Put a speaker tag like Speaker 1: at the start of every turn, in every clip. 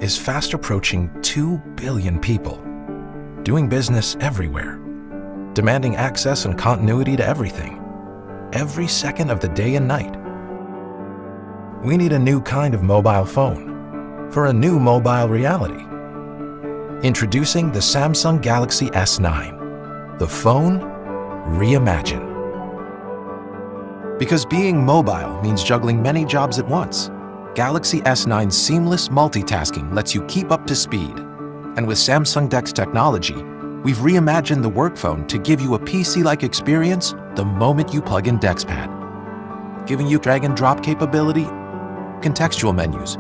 Speaker 1: is fast approaching 2 billion people, doing business everywhere, demanding access and continuity to everything, every second of the day and night. We need a new kind of mobile phone for a new mobile reality. Introducing the Samsung Galaxy S9, the phone reimagined. Because being mobile means juggling many jobs at once, Galaxy S9's seamless multitasking lets you keep up to speed. And with Samsung DeX technology, we've reimagined the work phone to give you a PC-like experience the moment you plug in DeXPad, giving you drag and drop capability, contextual menus,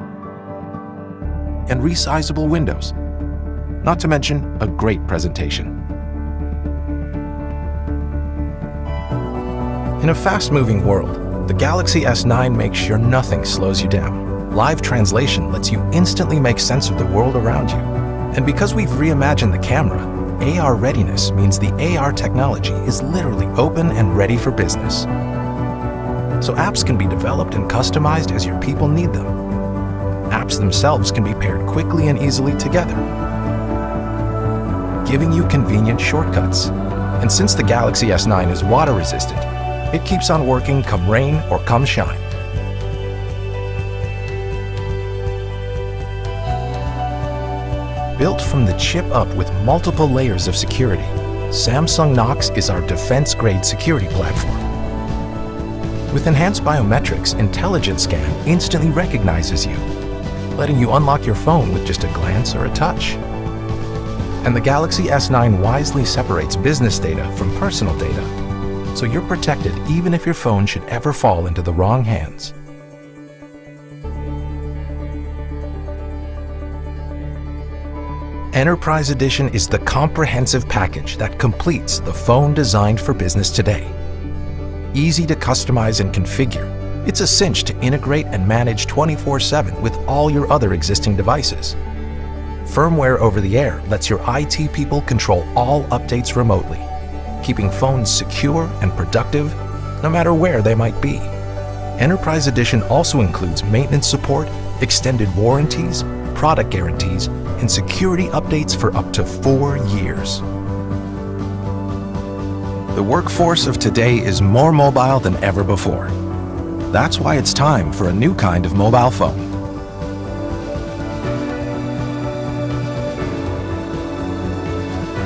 Speaker 1: and resizable windows, not to mention a great presentation. In a fast-moving world, the Galaxy S9 makes sure nothing slows you down. Live translation lets you instantly make sense of the world around you. And because we've reimagined the camera, AR readiness means the AR technology is literally open and ready for business. So apps can be developed and customized as your people need them. Apps themselves can be paired quickly and easily together, giving you convenient shortcuts. And since the Galaxy S9 is water resistant, it keeps on working come rain or come shine. Built from the chip up with multiple layers of security, Samsung Knox is our defense-grade security platform. With enhanced biometrics, Intelligent Scan instantly recognizes you, letting you unlock your phone with just a glance or a touch. And the Galaxy S9 wisely separates business data from personal data, so you're protected even if your phone should ever fall into the wrong hands. Enterprise Edition is the comprehensive package that completes the phone designed for business today. Easy to customize and configure, it's a cinch to integrate and manage 24/7 with all your other existing devices. Firmware over the air lets your IT people control all updates remotely, keeping phones secure and productive no matter where they might be. Enterprise Edition also includes maintenance support, extended warranties, product guarantees, and security updates for up to 4 years. The workforce of today is more mobile than ever before. That's why it's time for a new kind of mobile phone.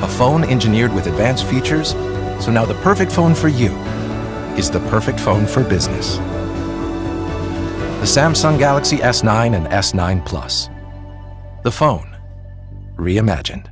Speaker 1: A phone engineered with advanced features, so now the perfect phone for you is the perfect phone for business. The Samsung Galaxy S9 and S9 Plus. The phone reimagined.